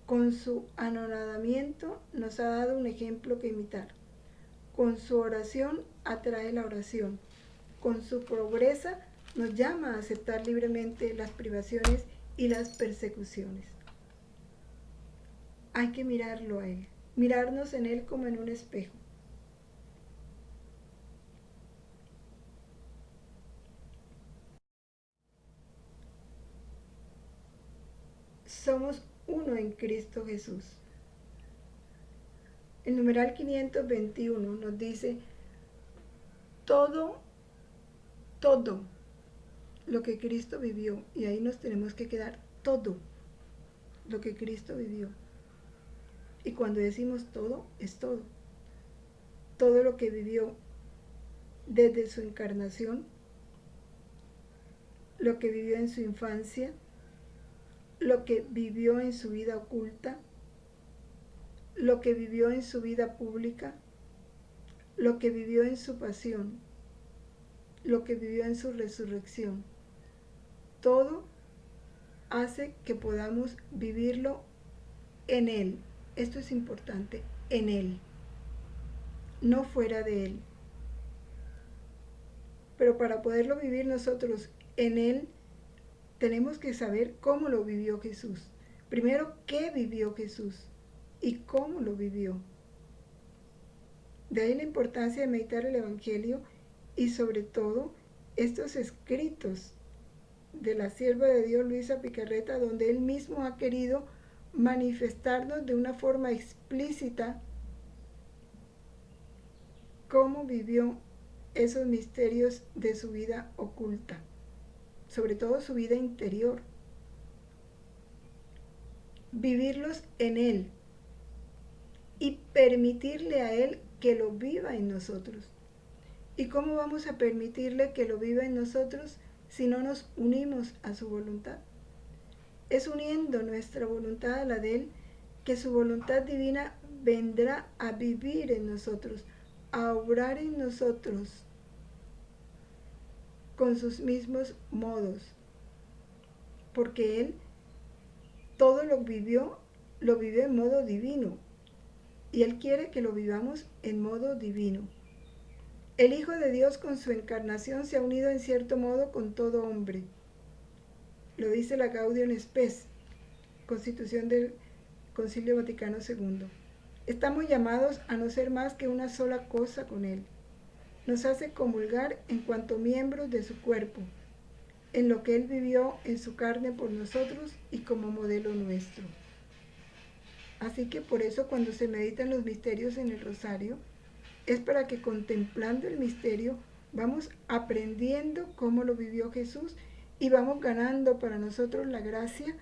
Con su anonadamiento nos ha dado un ejemplo que imitar. Con su oración atrae la oración. Con su pobreza nos llama a aceptar libremente las privaciones y las persecuciones. Hay que mirarlo a Él, mirarnos en Él como en un espejo. Somos uno en Cristo Jesús. El numeral 521 nos dice, todo lo que Cristo vivió, y ahí nos tenemos que quedar, todo lo que Cristo vivió. Y cuando decimos todo, es todo. Todo lo que vivió desde su encarnación, lo que vivió en su infancia, lo que vivió en su vida oculta, lo que vivió en su vida pública, lo que vivió en su pasión, lo que vivió en su resurrección. Todo hace que podamos vivirlo en Él. Esto es importante, en Él, no fuera de Él. Pero para poderlo vivir nosotros en Él, tenemos que saber cómo lo vivió Jesús. Primero, qué vivió Jesús y cómo lo vivió. De ahí la importancia de meditar el Evangelio y sobre todo estos escritos de la sierva de Dios Luisa Picarreta, donde él mismo ha querido manifestarnos de una forma explícita cómo vivió esos misterios de su vida oculta, sobre todo su vida interior. Vivirlos en Él y permitirle a Él que lo viva en nosotros. ¿Y cómo vamos a permitirle que lo viva en nosotros si no nos unimos a su voluntad? Es uniendo nuestra voluntad a la de Él que su voluntad divina vendrá a vivir en nosotros, a obrar en nosotros con sus mismos modos, porque Él todo lo vivió en modo divino, y Él quiere que lo vivamos en modo divino. El Hijo de Dios con su encarnación se ha unido en cierto modo con todo hombre. Lo dice la Gaudium Spes, Constitución del Concilio Vaticano II. Estamos llamados a no ser más que una sola cosa con Él. Nos hace comulgar en cuanto miembros de su cuerpo, en lo que Él vivió en su carne por nosotros y como modelo nuestro. Así que por eso cuando se meditan los misterios en el rosario, es para que contemplando el misterio vamos aprendiendo cómo lo vivió Jesús y vamos ganando para nosotros la gracia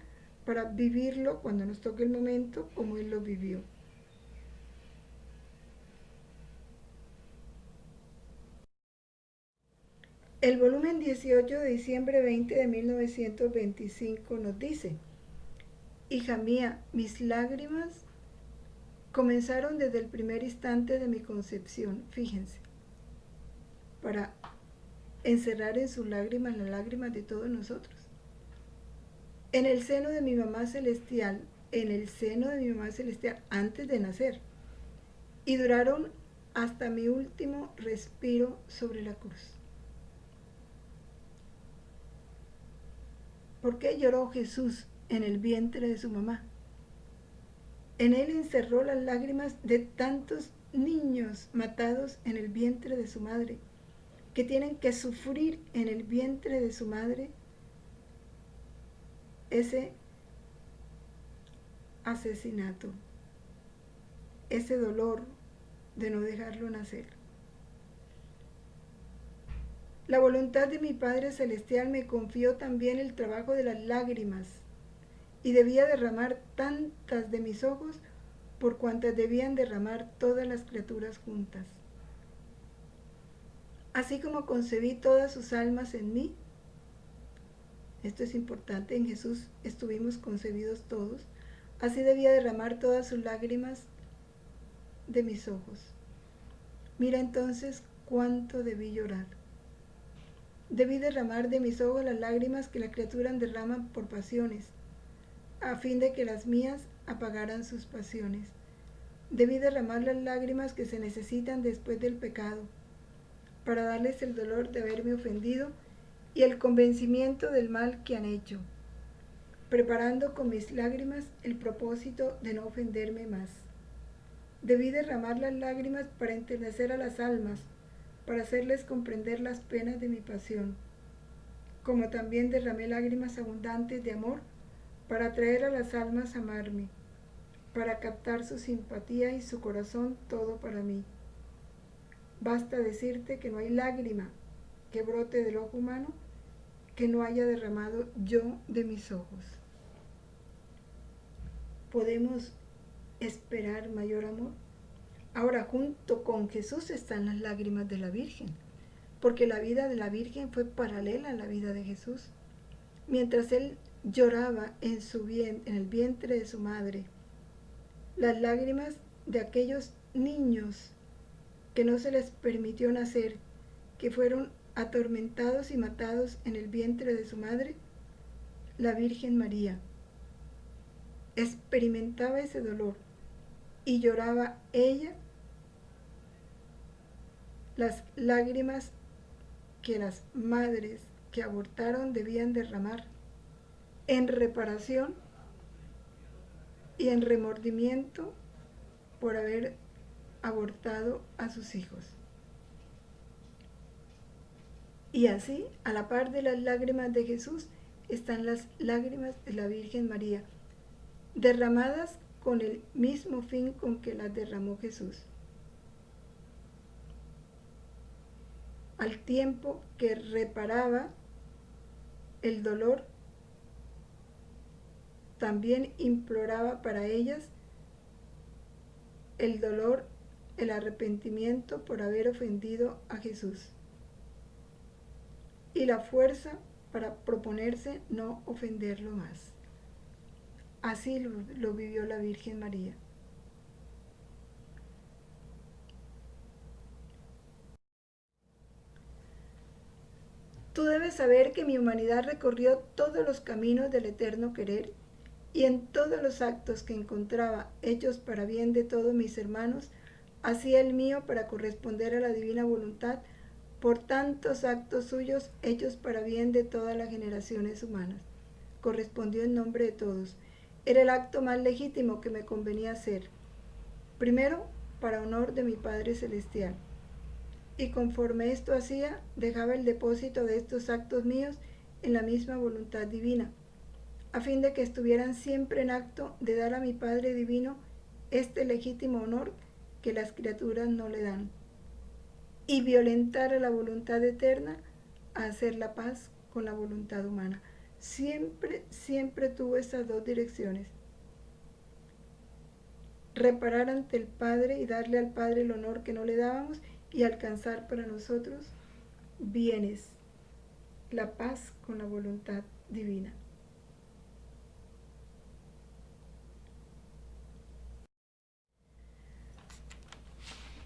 para vivirlo cuando nos toque el momento como Él lo vivió. El volumen 18 de diciembre 20 de 1925 nos dice: hija mía, mis lágrimas comenzaron desde el primer instante de mi concepción. Fíjense, para encerrar en sus lágrimas las lágrimas de todos nosotros. En el seno de mi mamá celestial, antes de nacer, y duraron hasta mi último respiro sobre la cruz. ¿Por qué lloró Jesús en el vientre de su mamá? En él encerró las lágrimas de tantos niños matados en el vientre de su madre, que tienen que sufrir en el vientre de su madre ese asesinato, ese dolor de no dejarlo nacer. La voluntad de mi Padre Celestial me confió también el trabajo de las lágrimas, y debía derramar tantas de mis ojos por cuantas debían derramar todas las criaturas juntas. Así como concebí todas sus almas en mí, esto es importante, en Jesús estuvimos concebidos todos, así debía derramar todas sus lágrimas de mis ojos. Mira entonces cuánto debí llorar. Debí derramar de mis ojos las lágrimas que la criatura derrama por pasiones, a fin de que las mías apagaran sus pasiones. Debí derramar las lágrimas que se necesitan después del pecado, para darles el dolor de haberme ofendido y el convencimiento del mal que han hecho, preparando con mis lágrimas el propósito de no ofenderme más. Debí derramar las lágrimas para enternecer a las almas, para hacerles comprender las penas de mi pasión, como también derramé lágrimas abundantes de amor para atraer a las almas a amarme, para captar su simpatía y su corazón todo para mí. Basta decirte que no hay lágrima que brote del ojo humano que no haya derramado yo de mis ojos. ¿Podemos esperar mayor amor? Ahora, junto con Jesús están las lágrimas de la Virgen, porque la vida de la Virgen fue paralela a la vida de Jesús. Mientras él lloraba en el vientre de su madre, las lágrimas de aquellos niños que no se les permitió nacer, que fueron atormentados y matados en el vientre de su madre, la Virgen María experimentaba ese dolor y lloraba ella las lágrimas que las madres que abortaron debían derramar en reparación y en remordimiento por haber abortado a sus hijos. Y así, a la par de las lágrimas de Jesús, están las lágrimas de la Virgen María, derramadas con el mismo fin con que las derramó Jesús. Al tiempo que reparaba el dolor, también imploraba para ellas el dolor, el arrepentimiento por haber ofendido a Jesús y la fuerza para proponerse no ofenderlo más. Así lo vivió la Virgen María. Tú debes saber que mi humanidad recorrió todos los caminos del eterno querer y en todos los actos que encontraba hechos para bien de todos mis hermanos, hacía el mío para corresponder a la divina voluntad por tantos actos suyos hechos para bien de todas las generaciones humanas. Correspondió en nombre de todos. Era el acto más legítimo que me convenía hacer. Primero, para honor de mi Padre Celestial. Y conforme esto hacía, dejaba el depósito de estos actos míos en la misma voluntad divina, a fin de que estuvieran siempre en acto de dar a mi Padre Divino este legítimo honor que las criaturas no le dan, y violentar a la voluntad eterna a hacer la paz con la voluntad humana. Siempre tuvo esas dos direcciones. Reparar ante el Padre y darle al Padre el honor que no le dábamos y alcanzar para nosotros bienes, la paz con la voluntad divina.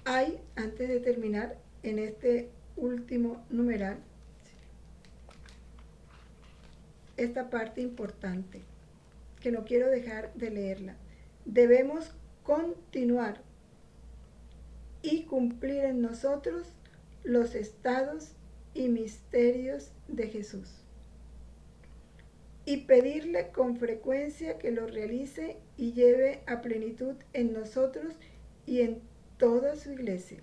Hay, antes de terminar, en este último numeral, esta parte importante, que no quiero dejar de leerla. Debemos continuar y cumplir en nosotros los estados y misterios de Jesús, y pedirle con frecuencia que lo realice y lleve a plenitud en nosotros y en toda su iglesia.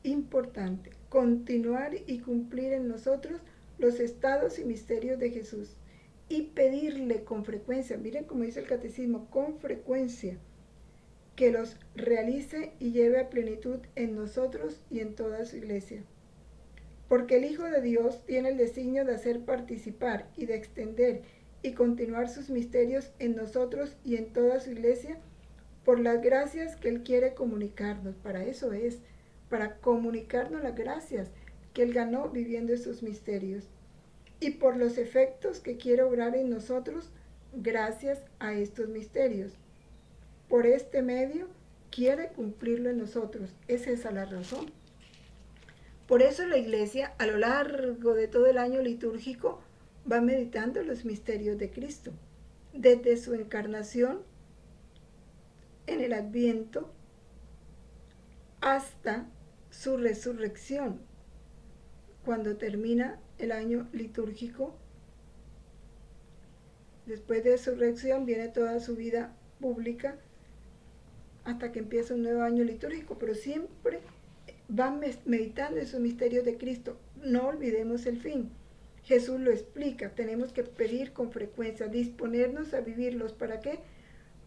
Importante, continuar y cumplir en nosotros los estados y misterios de Jesús y pedirle con frecuencia, miren cómo dice el catecismo, con frecuencia, que los realice y lleve a plenitud en nosotros y en toda su iglesia. Porque el Hijo de Dios tiene el designio de hacer participar y de extender y continuar sus misterios en nosotros y en toda su iglesia por las gracias que Él quiere comunicarnos. Para eso es, para comunicarnos las gracias que Él ganó viviendo esos misterios. Y por los efectos que quiere obrar en nosotros gracias a estos misterios. Por este medio quiere cumplirlo en nosotros. Es esa la razón. Por eso la Iglesia, a lo largo de todo el año litúrgico, va meditando los misterios de Cristo, desde su encarnación en el Adviento hasta su resurrección, cuando termina el año litúrgico. Después de su resurrección viene toda su vida pública hasta que empieza un nuevo año litúrgico, pero siempre van meditando esos misterios de Cristo. No olvidemos el fin. Jesús lo explica, tenemos que pedir con frecuencia, disponernos a vivirlos. ¿Para qué?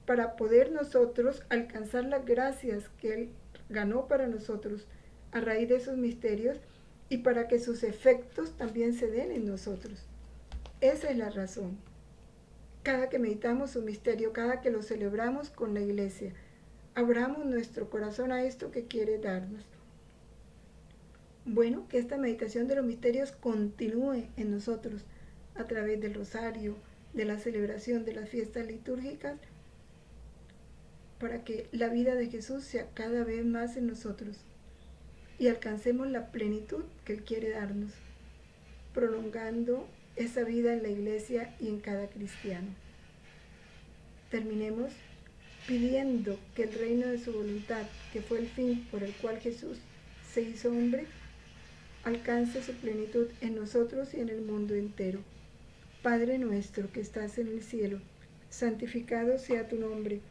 Para poder nosotros alcanzar las gracias que Él ganó para nosotros a raíz de esos misterios y para que sus efectos también se den en nosotros. Esa es la razón. Cada que meditamos su misterio, cada que lo celebramos con la iglesia, abramos nuestro corazón a esto que quiere darnos. Bueno, que esta meditación de los misterios continúe en nosotros a través del rosario, de la celebración de las fiestas litúrgicas, para que la vida de Jesús sea cada vez más en nosotros y alcancemos la plenitud que Él quiere darnos, prolongando esa vida en la iglesia y en cada cristiano. Terminemos pidiendo que el reino de su voluntad, que fue el fin por el cual Jesús se hizo hombre, alcance su plenitud en nosotros y en el mundo entero. Padre nuestro que estás en el cielo, santificado sea tu nombre.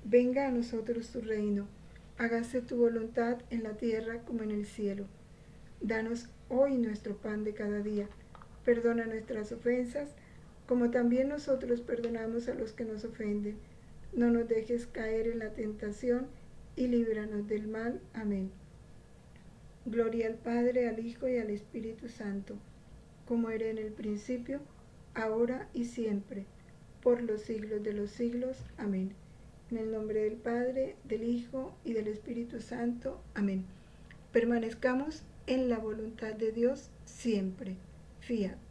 Venga a nosotros tu reino. Hágase tu voluntad en la tierra como en el cielo. Danos hoy nuestro pan de cada día. Perdona nuestras ofensas, como también nosotros perdonamos a los que nos ofenden. No nos dejes caer en la tentación y líbranos del mal. Amén. Gloria al Padre, al Hijo y al Espíritu Santo, como era en el principio, ahora y siempre, por los siglos de los siglos. Amén. En el nombre del Padre, del Hijo y del Espíritu Santo. Amén. Permanezcamos en la voluntad de Dios siempre. Fiat.